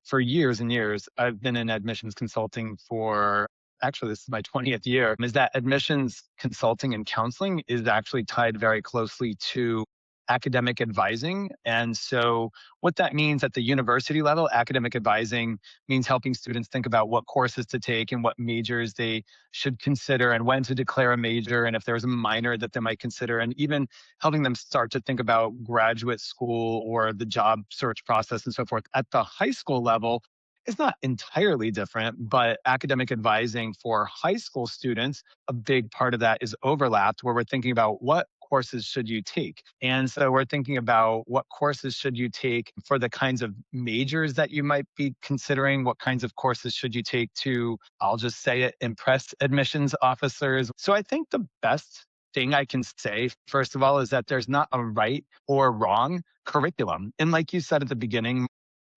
for years and years, I've been in admissions consulting for actually, this is my 20th year, is that admissions consulting and counseling is actually tied very closely to academic advising. And so, what that means at the university level, academic advising means helping students think about what courses to take and what majors they should consider and when to declare a major and if there's a minor that they might consider, and even helping them start to think about graduate school or the job search process and so forth. At the high school level, it's not entirely different, but academic advising for high school students, a big part of that is overlapped where we're thinking about what courses should you take. And so we're thinking about what courses should you take for the kinds of majors that you might be considering, what kinds of courses should you take to, I'll just say it, impress admissions officers. So I think the best thing I can say, first of all, is that there's not a right or wrong curriculum. And like you said at the beginning,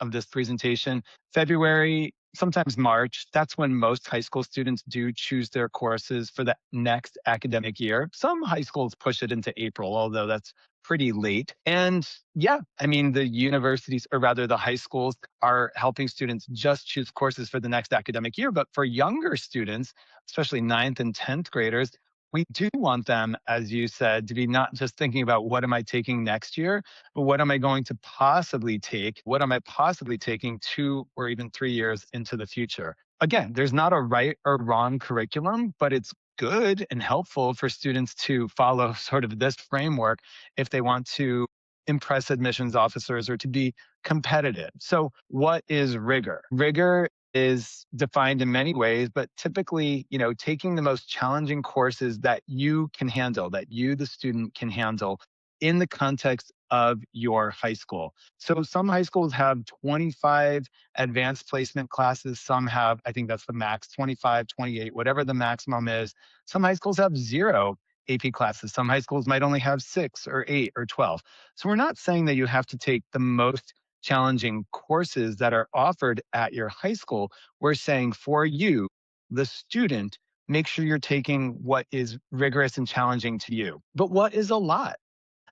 of this presentation, February, sometimes March, that's when most high school students do choose their courses for the next academic year. Some high schools push it into April, although that's pretty late. And yeah, I mean, the universities, or rather the high schools, are helping students just choose courses for the next academic year. But for younger students, especially ninth and 10th graders, we do want them, as you said, to be not just thinking about what am I taking next year, but what am I going to possibly take? What am I possibly taking 2 or even 3 years into the future? Again, there's not a right or wrong curriculum, but it's good and helpful for students to follow sort of this framework if they want to impress admissions officers or to be competitive. So, what is rigor? Rigor is defined in many ways, but typically, taking the most challenging courses that you can handle, that you, the student, can handle in the context of your high school. So some high schools have 25 advanced placement classes. Some have, I think that's the max, 25, 28, whatever the maximum is. Some high schools have zero AP classes. Some high schools might only have 6 or 8 or 12. So we're not saying that you have to take the most challenging courses that are offered at your high school. We're saying for you, the student, make sure you're taking what is rigorous and challenging to you. But what is a lot?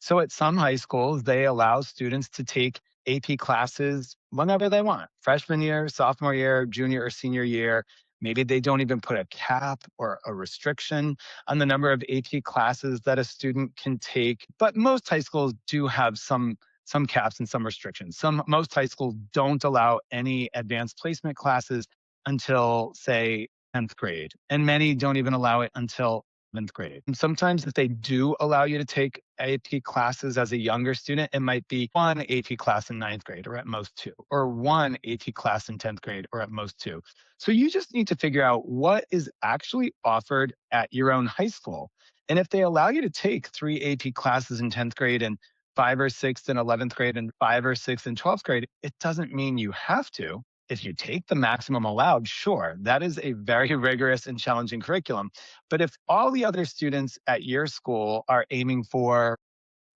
So at some high schools, they allow students to take AP classes whenever they want, freshman year, sophomore year, junior or senior year. Maybe they don't even put a cap or a restriction on the number of AP classes that a student can take. But most high schools do have some caps and some restrictions. Most high schools don't allow any advanced placement classes until, say, 10th grade, and many don't even allow it until 11th grade. And sometimes if they do allow you to take AP classes as a younger student, it might be one AP class in ninth grade or at most two, or one AP class in 10th grade or at most two. So you just need to figure out what is actually offered at your own high school. And if they allow you to take three AP classes in 10th grade and five or six in 11th grade and five or six in 12th grade, it doesn't mean you have to. If you take the maximum allowed, sure, that is a very rigorous and challenging curriculum. But if all the other students at your school are aiming for,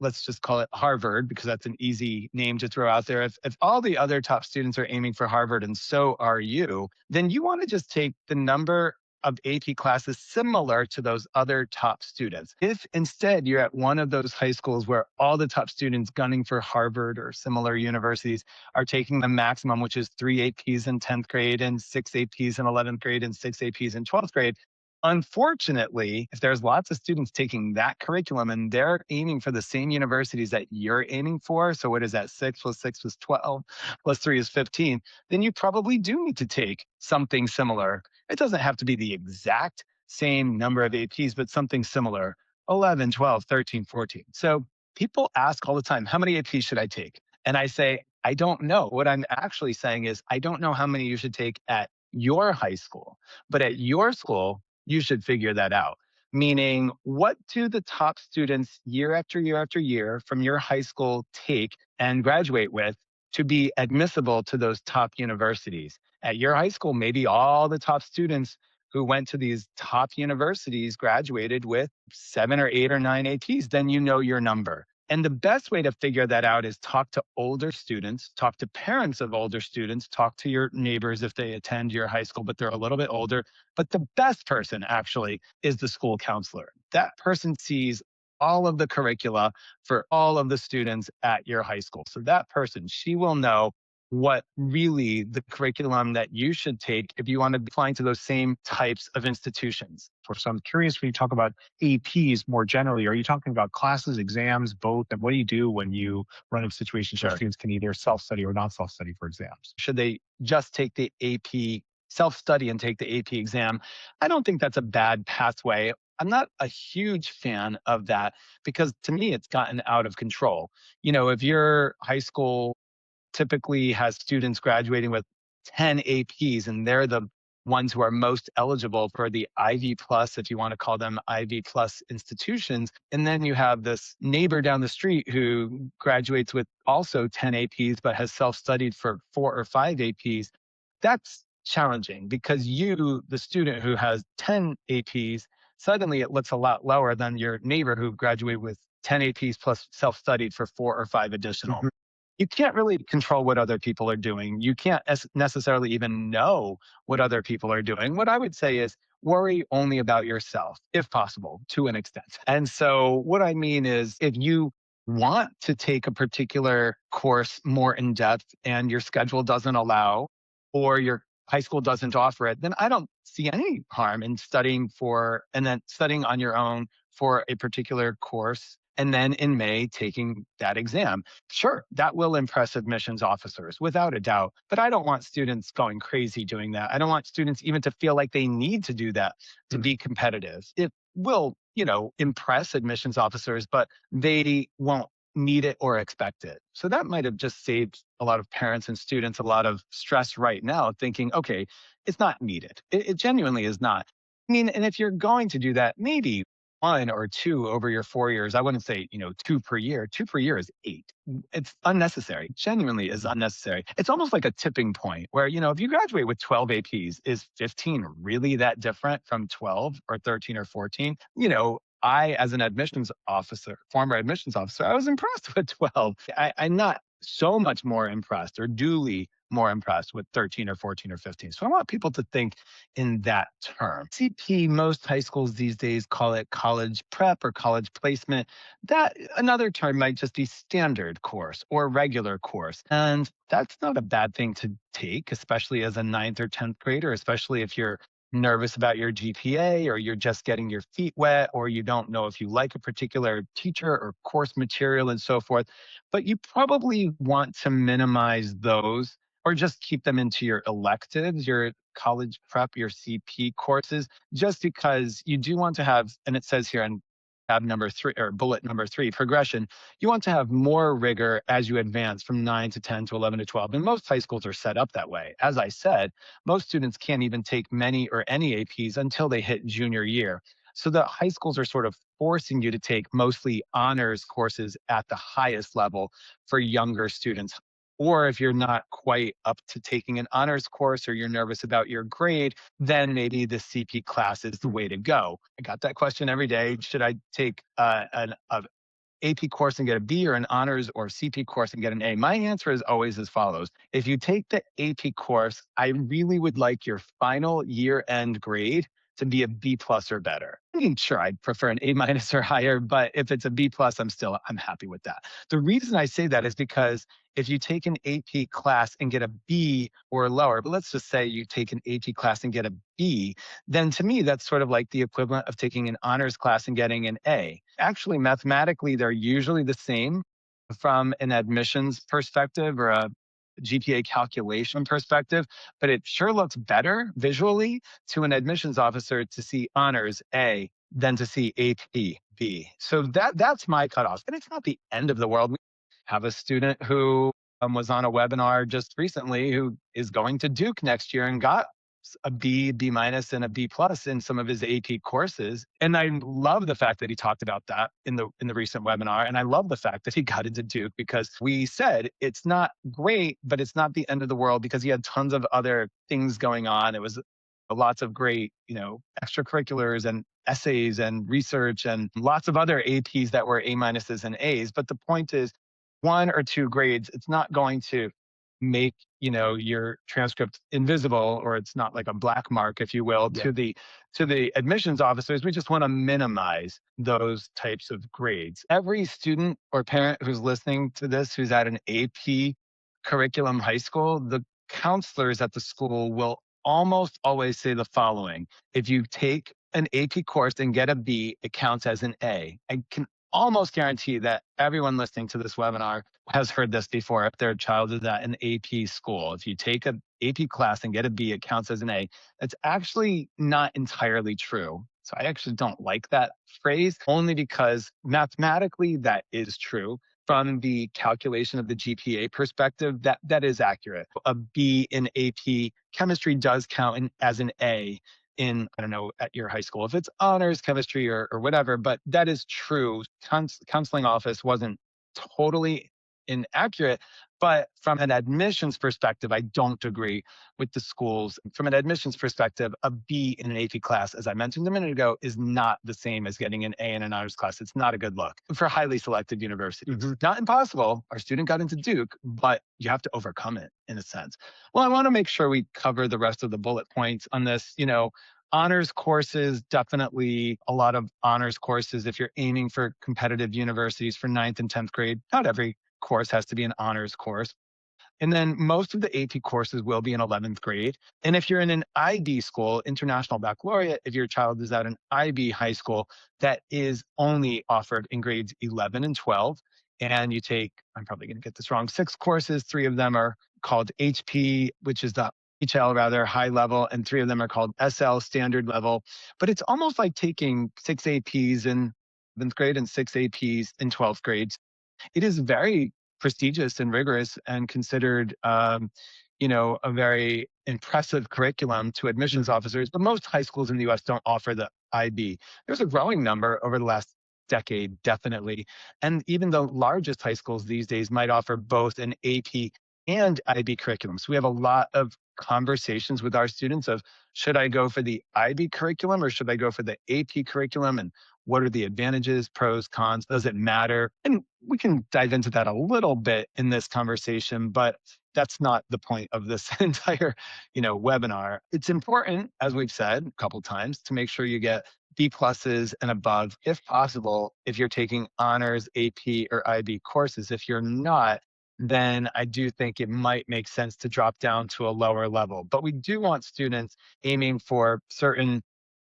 let's just call it Harvard, because that's an easy name to throw out there. If all the other top students are aiming for Harvard and so are you, then you want to just take the number of AP classes similar to those other top students. If instead you're at one of those high schools where all the top students gunning for Harvard or similar universities are taking the maximum, which is three APs in 10th grade and six APs in 11th grade and six APs in 12th grade, unfortunately, if there's lots of students taking that curriculum and they're aiming for the same universities that you're aiming for, so what is that, 6 plus 6 is 12, plus 3 is 15, then you probably do need to take something similar. It doesn't have to be the exact same number of APs, but something similar, 11, 12, 13, 14. So people ask all the time, how many APs should I take? And I say, I don't know. What I'm actually saying is, I don't know how many you should take at your high school, but at your school, you should figure that out. Meaning, what do the top students year after year after year from your high school take and graduate with to be admissible to those top universities? At your high school, maybe all the top students who went to these top universities graduated with 7 or 8 or 9 APs, then you know your number. And the best way to figure that out is talk to older students, talk to parents of older students, talk to your neighbors if they attend your high school, but they're a little bit older. But the best person actually is the school counselor. That person sees all of the curricula for all of the students at your high school. So that person, she will know what really the curriculum that you should take if you want to be applying to those same types of institutions. So I'm curious when you talk about APs more generally, are you talking about classes, exams, both? And what do you do when you run into situations where Sure. students can either self-study or not self-study for exams? Should they just take the AP, self study and take the AP exam? I don't think that's a bad pathway. I'm not a huge fan of that because to me, it's gotten out of control. If your high school typically has students graduating with 10 APs, and they're the ones who are most eligible for the Ivy Plus, if you want to call them Ivy Plus institutions. And then you have this neighbor down the street who graduates with also 10 APs, but has self studied for 4 or 5 APs. That's challenging because you, the student who has 10 APs, suddenly it looks a lot lower than your neighbor who graduated with 10 APs plus self studied for 4 or 5 additional. Mhm. You can't really control what other people are doing. You can't necessarily even know what other people are doing. What I would say is worry only about yourself, if possible, to an extent. And so, what I mean is, if you want to take a particular course more in depth and your schedule doesn't allow, or your high school doesn't offer it, then I don't see any harm in studying for and then studying on your own for a particular course. And then in May, taking that exam. Sure, that will impress admissions officers without a doubt. But I don't want students going crazy doing that. I don't want students even to feel like they need to do that to be competitive. It will, impress admissions officers, but they won't need it or expect it. So that might have just saved a lot of parents and students a lot of stress right now, thinking, okay, it's not needed. It genuinely is not. I mean, and if you're going to do that, maybe 1 or 2 over your 4 years. I wouldn't say, 2 per year. 2 per year is 8. It's unnecessary, genuinely is unnecessary. It's almost like a tipping point where, if you graduate with 12 APs, is 15 really that different from 12 or 13 or 14? I, as an admissions officer, former admissions officer, I was impressed with 12. I'm not so much more impressed or duly more impressed with 13 or 14 or 15. So I want people to think in that term. CP, most high schools these days call it college prep or college placement. That another term might just be standard course or regular course. And that's not a bad thing to take, especially as a ninth or 10th grader, especially if you're nervous about your GPA or you're just getting your feet wet or you don't know if you like a particular teacher or course material and so forth. But you probably want to minimize those or just keep them into your electives, your college prep, your CP courses, just because you do want to have, and it says here on tab number 3 or bullet number 3, progression, you want to have more rigor as you advance from 9 to 10 to 11 to 12. And most high schools are set up that way. As I said, most students can't even take many or any APs until they hit junior year. So the high schools are sort of forcing you to take mostly honors courses at the highest level for younger students. Or if you're not quite up to taking an honors course or you're nervous about your grade, then maybe the CP class is the way to go. I got that question every day. Should I take an AP course and get a B or an honors or CP course and get an A? My answer is always as follows. If you take the AP course, I really would like your final year end grade to be a B plus or better. I mean, sure, I'd prefer an A minus or higher, but if it's a B plus, I'm happy with that. The reason I say that is because if you take an AP class and get a B or lower, but let's just say you take an AP class and get a B, then to me, that's sort of like the equivalent of taking an honors class and getting an A. Actually, mathematically, they're usually the same from an admissions perspective or a GPA calculation perspective, but it sure looks better visually to an admissions officer to see honors A than to see AP B. So that's my cutoff. And it's not the end of the world. We have a student who was on a webinar just recently who is going to Duke next year and got a B, B minus, and a B plus in some of his AP courses. And I love the fact that he talked about that in the recent webinar. And I love the fact that he got into Duke because we said it's not great, but it's not the end of the world because he had tons of other things going on. It was lots of great, extracurriculars and essays and research and lots of other APs that were A minuses and A's. But the point is, 1 or 2 grades, it's not going to make your transcript invisible, or it's not like a black mark, if you will, Yeah. to the admissions officers. We just want to minimize those types of grades. Every student or parent who's listening to this who's at an AP curriculum high school, the counselors at the school will almost always say the following: if you take an AP course and get a B, it counts as an A. I can almost guarantee that everyone listening to this webinar has heard this before if their child is at an AP school. If you take a AP class and get a B, it counts as an A. That's actually not entirely true. So I actually don't like that phrase, only because mathematically that is true. From the calculation of the GPA perspective, that is accurate. A B in AP chemistry does count as an A in, I don't know, at your high school, if it's honors chemistry or whatever, but that is true. Counseling office wasn't totally inaccurate, but from an admissions perspective, I don't agree with the schools. From an admissions perspective, a B in an AP class, as I mentioned a minute ago, is not the same as getting an A in an honors class. It's not a good look for highly selected universities. Not impossible. Our student got into Duke, but you have to overcome it in a sense. Well, I want to make sure we cover the rest of the bullet points on this. Honors courses, definitely a lot of honors courses if you're aiming for competitive universities for ninth and 10th grade. Not every course has to be an honors course. And then most of the AP courses will be in 11th grade. And if you're in an IB school, International Baccalaureate, if your child is at an IB high school, that is only offered in grades 11 and 12. And you take, I'm probably going to get this wrong, 6 courses. 3 of them are called HP, which is the HL rather, high level, and 3 of them are called SL, standard level. But it's almost like taking 6 APs in 11th grade and 6 APs in 12th grade. It is very prestigious and rigorous and considered, a very impressive curriculum to admissions officers. But most high schools in the U.S. don't offer the IB. There's a growing number over the last decade, definitely. And even the largest high schools these days might offer both an AP and IB curriculum. So we have a lot of conversations with our students of, should I go for the IB curriculum or should I go for the AP curriculum? And what are the advantages, pros, cons? Does it matter? And we can dive into that a little bit in this conversation, but that's not the point of this entire, webinar. It's important, as we've said a couple times, to make sure you get B pluses and above, if possible, if you're taking honors, AP, or IB courses. If you're not, then I do think it might make sense to drop down to a lower level. But we do want students aiming for certain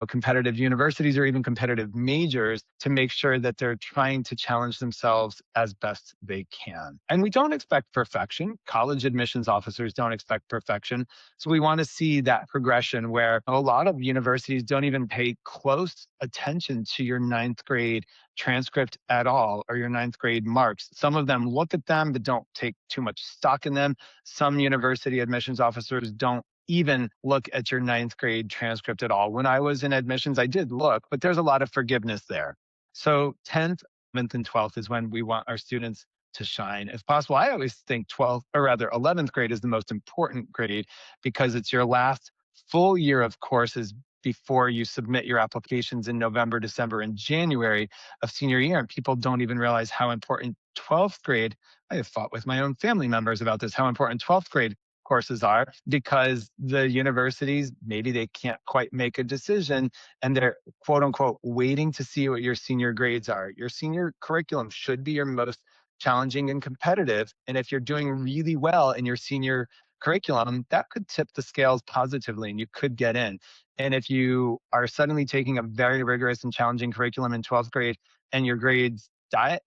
competitive universities or even competitive majors to make sure that they're trying to challenge themselves as best they can. And we don't expect perfection. College admissions officers don't expect perfection. So we want to see that progression where a lot of universities don't even pay close attention to your ninth grade transcript at all or your ninth grade marks. Some of them look at them but don't take too much stock in them. Some university admissions officers don't even look at your ninth grade transcript at all. When I was in admissions, I did look, but there's a lot of forgiveness there. So 10th, 11th, and 12th is when we want our students to shine. If possible, I always think 12th, or rather 11th grade is the most important grade because it's your last full year of courses before you submit your applications in November, December, and January of senior year. And people don't even realize how important 12th grade, I have fought with my own family members about this, how important 12th grade courses are, because the universities, maybe they can't quite make a decision and they're quote unquote waiting to see what your senior grades are. Your senior curriculum should be your most challenging and competitive. And if you're doing really well in your senior curriculum, that could tip the scales positively and you could get in. And if you are suddenly taking a very rigorous and challenging curriculum in 12th grade and your grades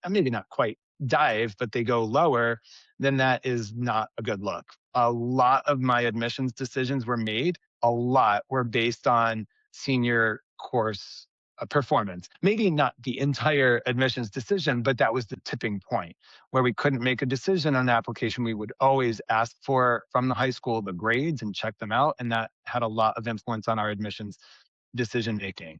maybe not quite dive, but they go lower, then that is not a good look. A lot of my admissions decisions a lot were based on senior course performance. Maybe not the entire admissions decision, but that was the tipping point where we couldn't make a decision on the application. We would always ask for from the high school the grades and check them out. And that had a lot of influence on our admissions decision making.